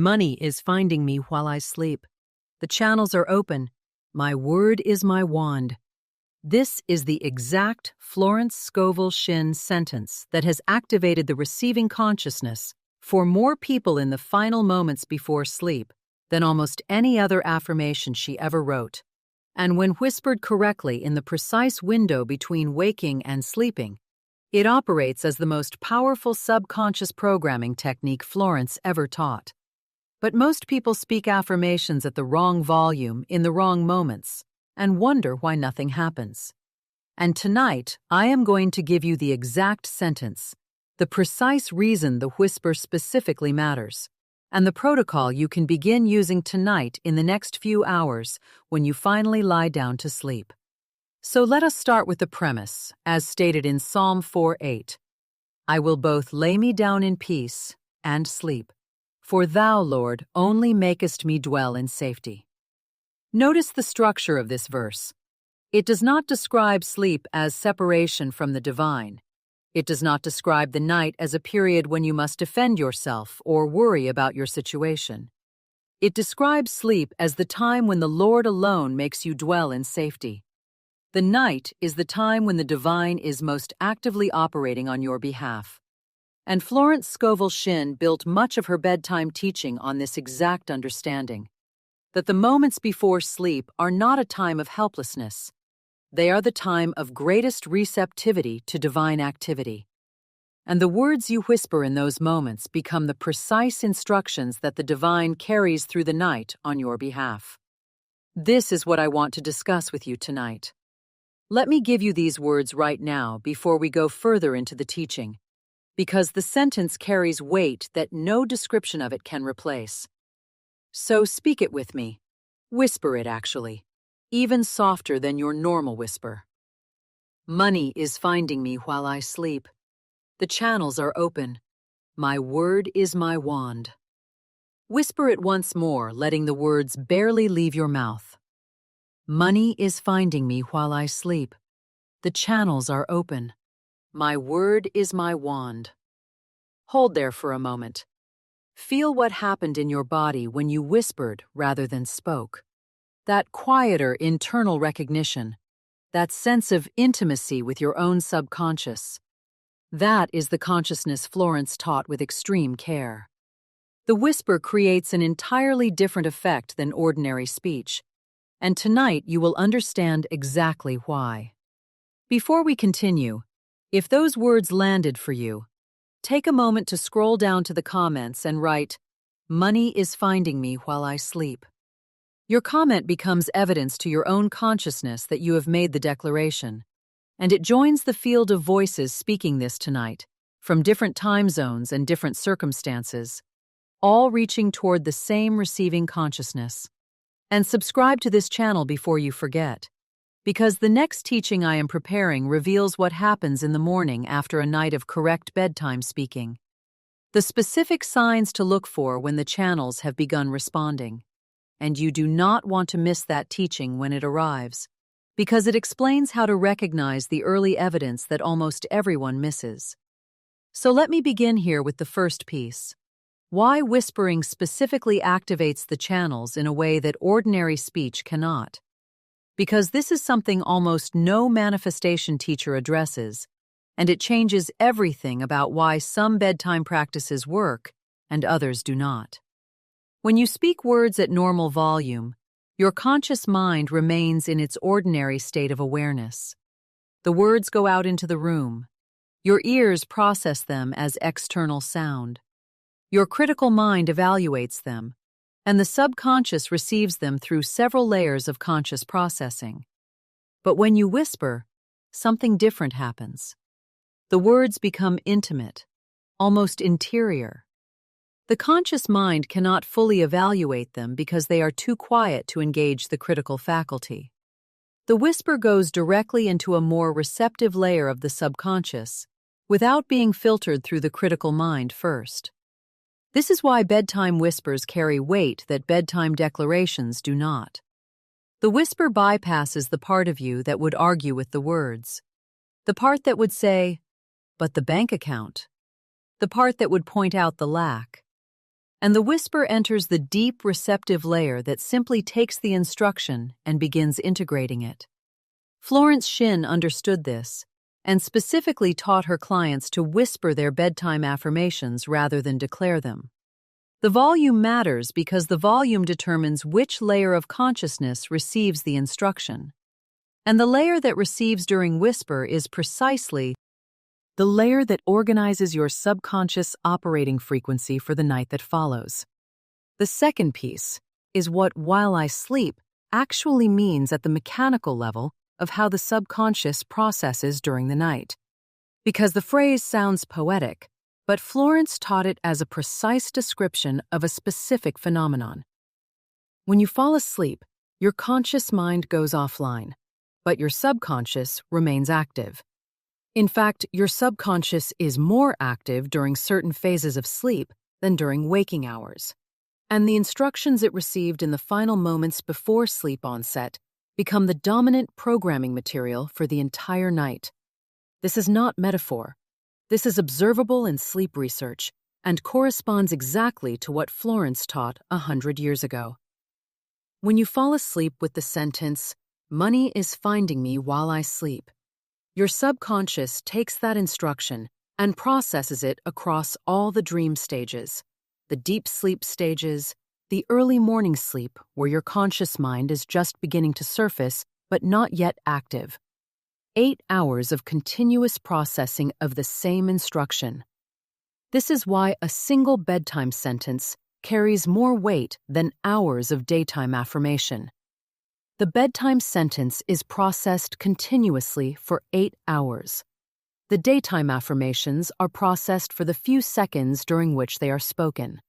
Money is finding me while I sleep. The channels are open. My word is my wand. This is the exact Florence Scovel Shinn sentence that has activated the receiving consciousness for more people in the final moments before sleep than almost any other affirmation she ever wrote. And when whispered correctly in the precise window between waking and sleeping, it operates as the most powerful subconscious programming technique Florence ever taught. But most people speak affirmations at the wrong volume in the wrong moments and wonder why nothing happens. And tonight, I am going to give you the exact sentence, the precise reason the whisper specifically matters, and the protocol you can begin using tonight in the next few hours when you finally lie down to sleep. So let us start with the premise, as stated in Psalm 4:8. I will both lay me down in peace and sleep, for thou, Lord, only makest me dwell in safety. Notice the structure of this verse. It does not describe sleep as separation from the divine. It does not describe the night as a period when you must defend yourself or worry about your situation. It describes sleep as the time when the Lord alone makes you dwell in safety. The night is the time when the divine is most actively operating on your behalf. And Florence Scovel Shinn built much of her bedtime teaching on this exact understanding, that the moments before sleep are not a time of helplessness. They are the time of greatest receptivity to divine activity. And the words you whisper in those moments become the precise instructions that the divine carries through the night on your behalf. This is what I want to discuss with you tonight. Let me give you these words right now before we go further into the teaching, because the sentence carries weight that no description of it can replace. So speak it with me. Whisper it, actually, even softer than your normal whisper. Money is finding me while I sleep. The channels are open. My word is my wand. Whisper it once more, letting the words barely leave your mouth. Money is finding me while I sleep. The channels are open. My word is my wand. Hold there for a moment. Feel what happened in your body when you whispered rather than spoke. That quieter internal recognition, that sense of intimacy with your own subconscious. That is the consciousness Florence taught with extreme care. The whisper creates an entirely different effect than ordinary speech, and tonight you will understand exactly why. Before we continue, if those words landed for you, take a moment to scroll down to the comments and write, "Money is finding me while I sleep." Your comment becomes evidence to your own consciousness that you have made the declaration, and it joins the field of voices speaking this tonight, from different time zones and different circumstances, all reaching toward the same receiving consciousness. And subscribe to this channel before you forget, because the next teaching I am preparing reveals what happens in the morning after a night of correct bedtime speaking. The specific signs to look for when the channels have begun responding. And you do not want to miss that teaching when it arrives, because it explains how to recognize the early evidence that almost everyone misses. So let me begin here with the first piece. Why whispering specifically activates the channels in a way that ordinary speech cannot. Because this is something almost no manifestation teacher addresses, and it changes everything about why some bedtime practices work and others do not. When you speak words at normal volume, your conscious mind remains in its ordinary state of awareness. The words go out into the room. Your ears process them as external sound. Your critical mind evaluates them, and the subconscious receives them through several layers of conscious processing. But when you whisper, something different happens. The words become intimate, almost interior. The conscious mind cannot fully evaluate them because they are too quiet to engage the critical faculty. The whisper goes directly into a more receptive layer of the subconscious, without being filtered through the critical mind first. This is why bedtime whispers carry weight that bedtime declarations do not. The whisper bypasses the part of you that would argue with the words, the part that would say, "But the bank account," the part that would point out the lack. and the whisper enters the deep receptive layer that simply takes the instruction and begins integrating it. Florence Shinn understood this and specifically taught her clients to whisper their bedtime affirmations rather than declare them. The volume matters because the volume determines which layer of consciousness receives the instruction. And the layer that receives during whisper is precisely the layer that organizes your subconscious operating frequency for the night that follows. The second piece is what "while I sleep" actually means at the mechanical level of how the subconscious processes during the night. Because the phrase sounds poetic, but Florence taught it as a precise description of a specific phenomenon. When you fall asleep, your conscious mind goes offline, but your subconscious remains active. In fact, your subconscious is more active during certain phases of sleep than during waking hours. And the instructions it received in the final moments before sleep onset become the dominant programming material for the entire night. This is not metaphor. This is observable in sleep research and corresponds exactly to what Florence taught 100 years ago. When you fall asleep with the sentence, "Money is finding me while I sleep," your subconscious takes that instruction and processes it across all the dream stages, the deep sleep stages, the early morning sleep where your conscious mind is just beginning to surface but not yet active. 8 hours of continuous processing of the same instruction. This is why a single bedtime sentence carries more weight than hours of daytime affirmation. The bedtime sentence is processed continuously for 8 hours. The daytime affirmations are processed for the few seconds during which they are spoken.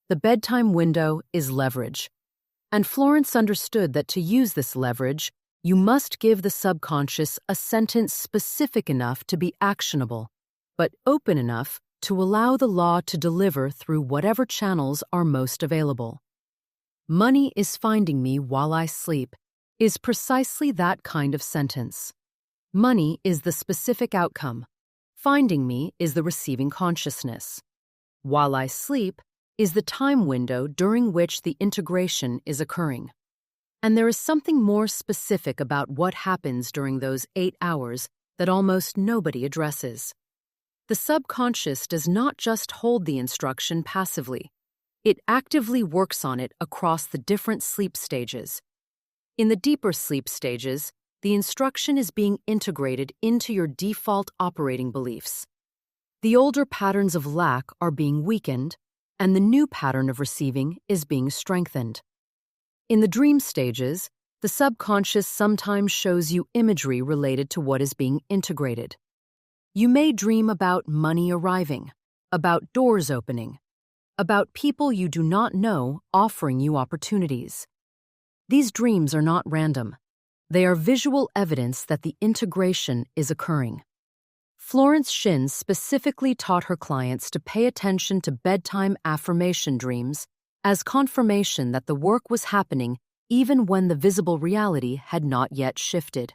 The bedtime window is leverage. And Florence understood that to use this leverage, you must give the subconscious a sentence specific enough to be actionable, but open enough to allow the law to deliver through whatever channels are most available. "Money is finding me while I sleep" is precisely that kind of sentence. Money is the specific outcome. Finding me is the receiving consciousness. While I sleep is the time window during which the integration is occurring. And there is something more specific about what happens during those 8 hours that almost nobody addresses. The subconscious does not just hold the instruction passively. It actively works on it across the different sleep stages. In the deeper sleep stages, the instruction is being integrated into your default operating beliefs. The older patterns of lack are being weakened, and the new pattern of receiving is being strengthened. In the dream stages, the subconscious sometimes shows you imagery related to what is being integrated. You may dream about money arriving, about doors opening, about people you do not know offering you opportunities. These dreams are not random. They are visual evidence that the integration is occurring. Florence Shinn specifically taught her clients to pay attention to bedtime affirmation dreams as confirmation that the work was happening even when the visible reality had not yet shifted.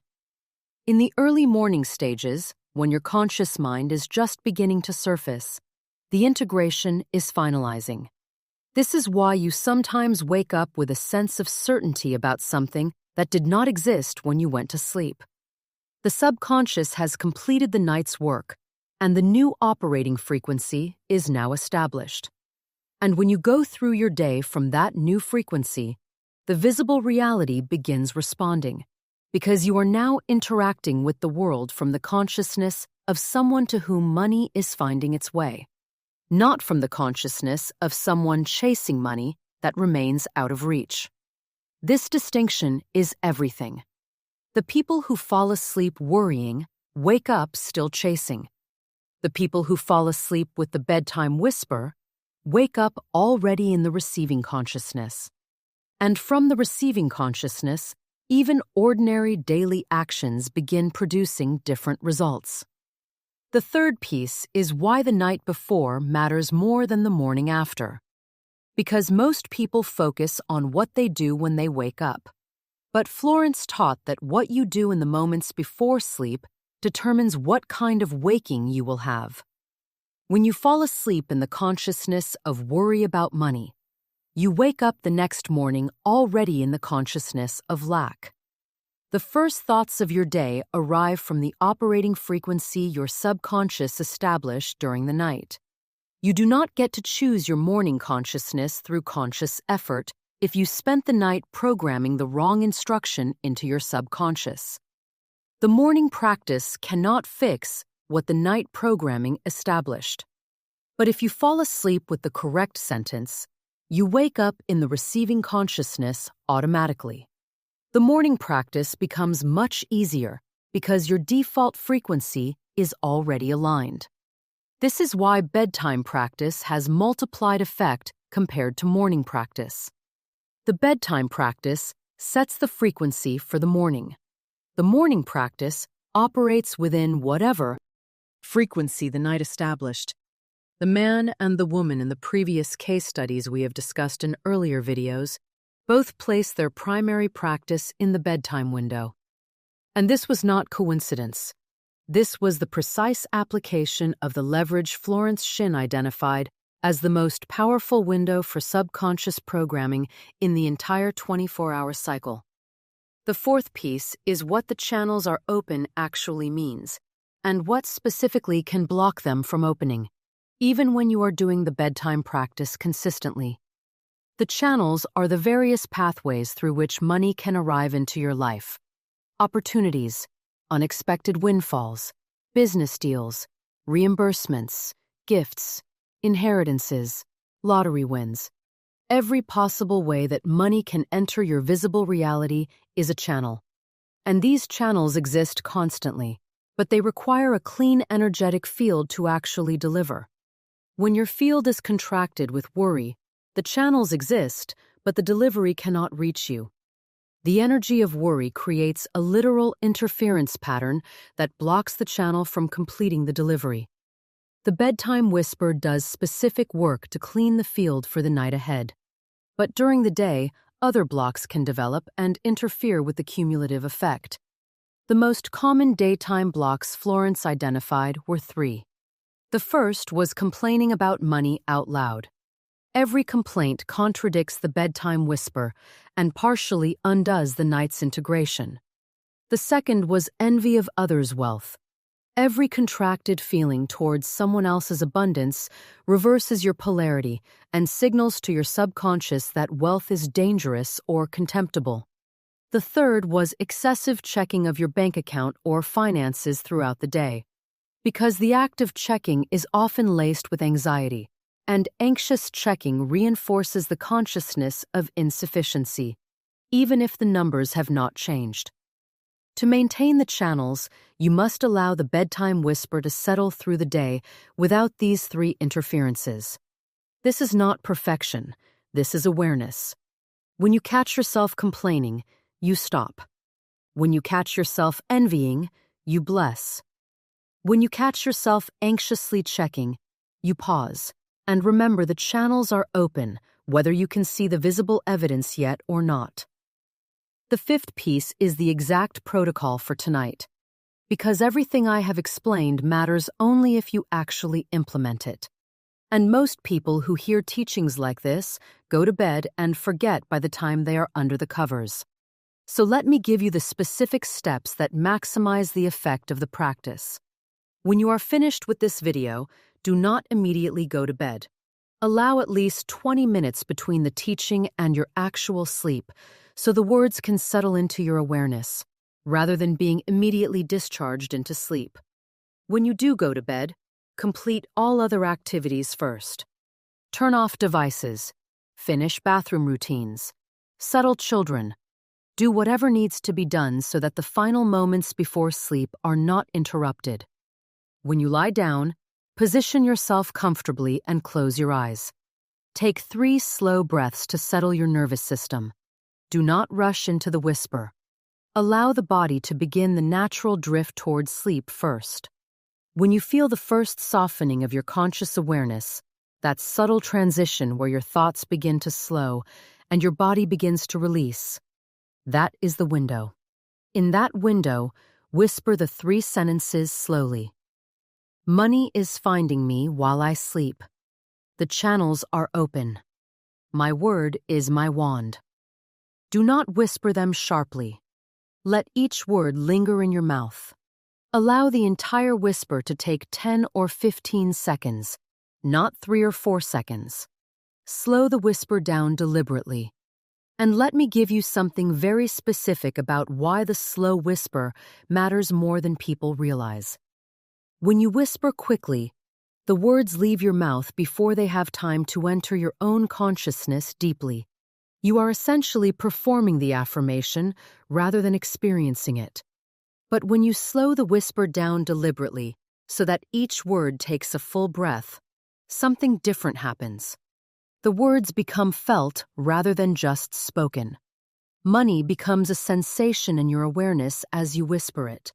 In the early morning stages, when your conscious mind is just beginning to surface, the integration is finalizing. This is why you sometimes wake up with a sense of certainty about something that did not exist when you went to sleep. The subconscious has completed the night's work, and the new operating frequency is now established. And when you go through your day from that new frequency, the visible reality begins responding, because you are now interacting with the world from the consciousness of someone to whom money is finding its way, not from the consciousness of someone chasing money that remains out of reach. This distinction is everything. The people who fall asleep worrying wake up still chasing. The people who fall asleep with the bedtime whisper wake up already in the receiving consciousness. And from the receiving consciousness, even ordinary daily actions begin producing different results. The third piece is why the night before matters more than the morning after. Because most people focus on what they do when they wake up. But Florence taught that what you do in the moments before sleep determines what kind of waking you will have. When you fall asleep in the consciousness of worry about money, you wake up the next morning already in the consciousness of lack. The first thoughts of your day arrive from the operating frequency your subconscious established during the night. You do not get to choose your morning consciousness through conscious effort if you spent the night programming the wrong instruction into your subconscious. The morning practice cannot fix what the night programming established. But if you fall asleep with the correct sentence, you wake up in the receiving consciousness automatically. The morning practice becomes much easier because your default frequency is already aligned. This is why bedtime practice has multiplied effect compared to morning practice. The bedtime practice sets the frequency for the morning. The morning practice operates within whatever frequency the night established. The man and the woman in the previous case studies we have discussed in earlier videos both placed their primary practice in the bedtime window. And this was not coincidence. This was the precise application of the leverage Florence Shinn identified as the most powerful window for subconscious programming in the entire 24-hour cycle. The fourth piece is what the channels are open actually means, and what specifically can block them from opening, even when you are doing the bedtime practice consistently. The channels are the various pathways through which money can arrive into your life. Opportunities, unexpected windfalls, business deals, reimbursements, gifts, inheritances, lottery wins. Every possible way that money can enter your visible reality is a channel. And these channels exist constantly, but they require a clean energetic field to actually deliver. When your field is contracted with worry, the channels exist, but the delivery cannot reach you. The energy of worry creates a literal interference pattern that blocks the channel from completing the delivery. The bedtime whisper does specific work to clean the field for the night ahead. But during the day, other blocks can develop and interfere with the cumulative effect. The most common daytime blocks Florence identified were 3. The first was complaining about money out loud. Every complaint contradicts the bedtime whisper and partially undoes the night's integration. The second was envy of others' wealth. Every contracted feeling towards someone else's abundance reverses your polarity and signals to your subconscious that wealth is dangerous or contemptible. The third was excessive checking of your bank account or finances throughout the day. Because the act of checking is often laced with anxiety, and anxious checking reinforces the consciousness of insufficiency, even if the numbers have not changed. To maintain the channels, you must allow the bedtime whisper to settle through the day without these 3 interferences. This is not perfection, this is awareness. When you catch yourself complaining, you stop. When you catch yourself envying, you bless. When you catch yourself anxiously checking, you pause. And remember, the channels are open, whether you can see the visible evidence yet or not. The fifth piece is the exact protocol for tonight, because everything I have explained matters only if you actually implement it. And most people who hear teachings like this go to bed and forget by the time they are under the covers. So let me give you the specific steps that maximize the effect of the practice. When you are finished with this video, do not immediately go to bed. Allow at least 20 minutes between the teaching and your actual sleep so the words can settle into your awareness, rather than being immediately discharged into sleep. When you do go to bed, complete all other activities first. Turn off devices, finish bathroom routines, settle children. Do whatever needs to be done so that the final moments before sleep are not interrupted. When you lie down, position yourself comfortably and close your eyes. Take 3 slow breaths to settle your nervous system. Do not rush into the whisper. Allow the body to begin the natural drift towards sleep first. When you feel the first softening of your conscious awareness, that subtle transition where your thoughts begin to slow and your body begins to release, that is the window. In that window, whisper the 3 sentences slowly. Money is finding me while I sleep. The channels are open. My word is my wand. Do not whisper them sharply. Let each word linger in your mouth. Allow the entire whisper to take 10 or 15 seconds, not 3 or 4 seconds. Slow the whisper down deliberately. And let me give you something very specific about why the slow whisper matters more than people realize. When you whisper quickly, the words leave your mouth before they have time to enter your own consciousness deeply. You are essentially performing the affirmation rather than experiencing it. But when you slow the whisper down deliberately so that each word takes a full breath, something different happens. The words become felt rather than just spoken. Money becomes a sensation in your awareness as you whisper it.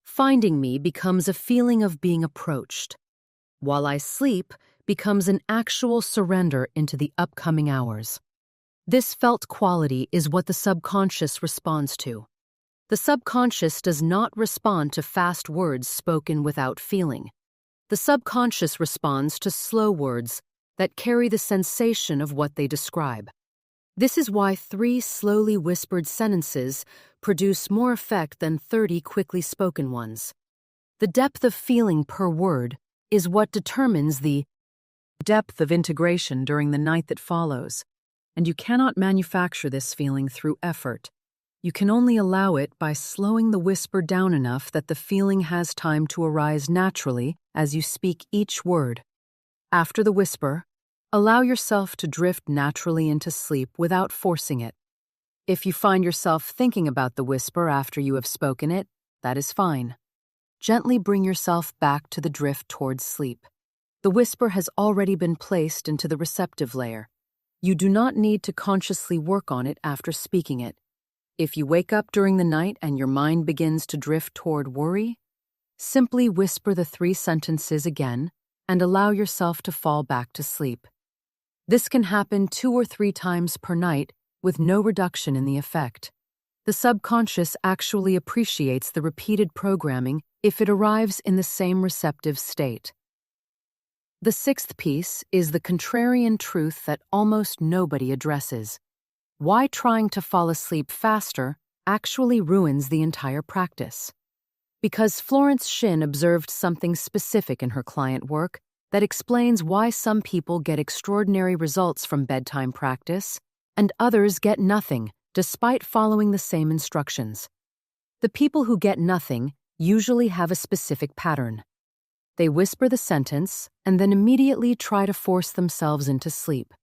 Finding me becomes a feeling of being approached. While I sleep becomes an actual surrender into the upcoming hours. This felt quality is what the subconscious responds to. The subconscious does not respond to fast words spoken without feeling. The subconscious responds to slow words that carry the sensation of what they describe. This is why 3 slowly whispered sentences produce more effect than 30 quickly spoken ones. The depth of feeling per word is what determines the depth of integration during the night that follows, and you cannot manufacture this feeling through effort. You can only allow it by slowing the whisper down enough that the feeling has time to arise naturally as you speak each word. After the whisper, allow yourself to drift naturally into sleep without forcing it. If you find yourself thinking about the whisper after you have spoken it, that is fine. Gently bring yourself back to the drift towards sleep. The whisper has already been placed into the receptive layer. You do not need to consciously work on it after speaking it. If you wake up during the night and your mind begins to drift toward worry, simply whisper the 3 sentences again and allow yourself to fall back to sleep. This can happen 2 or 3 times per night with no reduction in the effect. The subconscious actually appreciates the repeated programming if it arrives in the same receptive state. The 6th piece is the contrarian truth that almost nobody addresses. Why trying to fall asleep faster actually ruins the entire practice. Because Florence Shinn observed something specific in her client work that explains why some people get extraordinary results from bedtime practice and others get nothing despite following the same instructions. The people who get nothing usually have a specific pattern. They whisper the sentence and then immediately try to force themselves into sleep.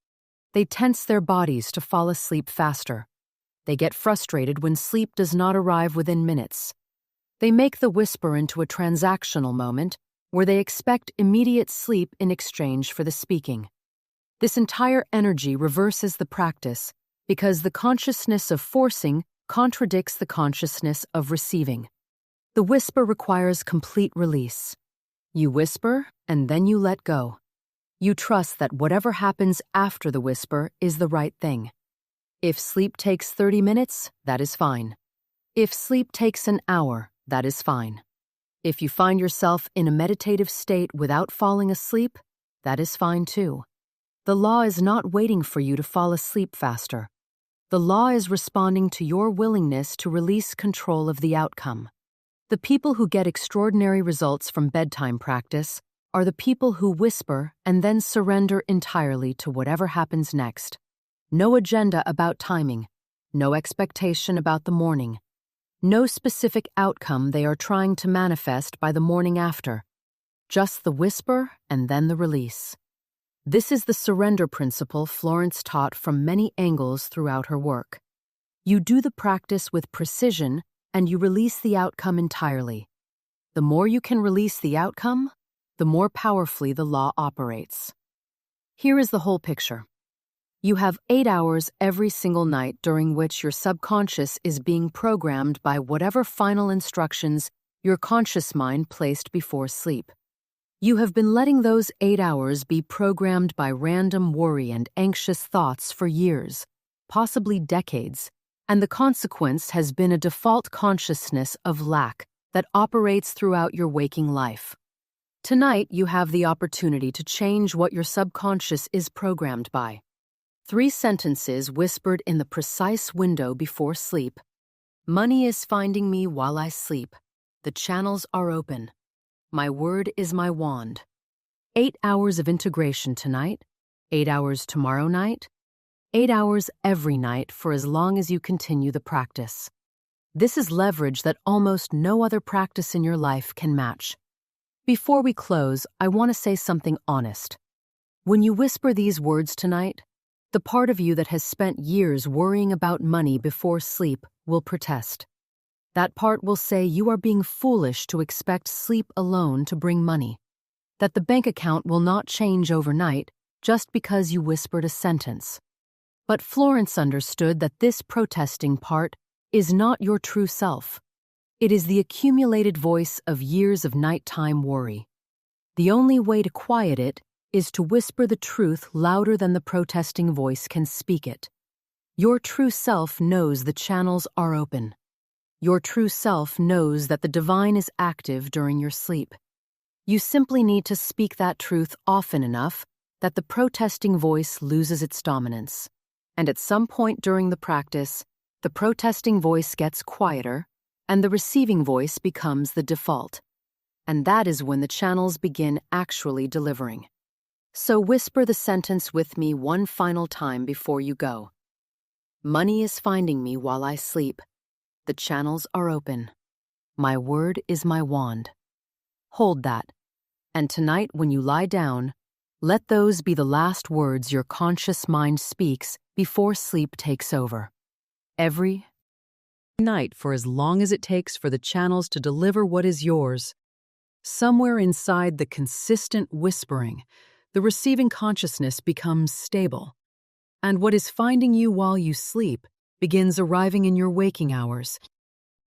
They tense their bodies to fall asleep faster. They get frustrated when sleep does not arrive within minutes. They make the whisper into a transactional moment where they expect immediate sleep in exchange for the speaking. This entire energy reverses the practice because the consciousness of forcing contradicts the consciousness of receiving. The whisper requires complete release. You whisper and then you let go. You trust that whatever happens after the whisper is the right thing. If sleep takes 30 minutes, that is fine. If sleep takes an hour, that is fine. If you find yourself in a meditative state without falling asleep, that is fine too. The law is not waiting for you to fall asleep faster. The law is responding to your willingness to release control of the outcome. The people who get extraordinary results from bedtime practice are the people who whisper and then surrender entirely to whatever happens next. No agenda about timing, no expectation about the morning, no specific outcome they are trying to manifest by the morning after. Just the whisper and then the release. This is the surrender principle Florence taught from many angles throughout her work. You do the practice with precision and you release the outcome entirely. The more you can release the outcome, the more powerfully the law operates. Here is the whole picture. You have 8 hours every single night during which your subconscious is being programmed by whatever final instructions your conscious mind placed before sleep. You have been letting those 8 hours be programmed by random worry and anxious thoughts for years, possibly decades, and the consequence has been a default consciousness of lack that operates throughout your waking life. Tonight, you have the opportunity to change what your subconscious is programmed by. 3 sentences whispered in the precise window before sleep. Money is finding me while I sleep. The channels are open. My word is my wand. 8 hours of integration tonight, 8 hours tomorrow night, 8 hours every night for as long as you continue the practice. This is leverage that almost no other practice in your life can match. Before we close, I want to say something honest. When you whisper these words tonight, the part of you that has spent years worrying about money before sleep will protest. That part will say you are being foolish to expect sleep alone to bring money, that the bank account will not change overnight just because you whispered a sentence. But Florence understood that this protesting part is not your true self. It is the accumulated voice of years of nighttime worry. The only way to quiet it is to whisper the truth louder than the protesting voice can speak it. Your true self knows the channels are open. Your true self knows that the divine is active during your sleep. You simply need to speak that truth often enough that the protesting voice loses its dominance. And at some point during the practice, the protesting voice gets quieter, and the receiving voice becomes the default. And that is when the channels begin actually delivering. So whisper the sentence with me one final time before you go. Money is finding me while I sleep. The channels are open. My word is my wand. Hold that. And tonight when you lie down, let those be the last words your conscious mind speaks before sleep takes over. Every night for as long as it takes for the channels to deliver what is yours. Somewhere inside the consistent whispering, the receiving consciousness becomes stable. And what is finding you while you sleep begins arriving in your waking hours.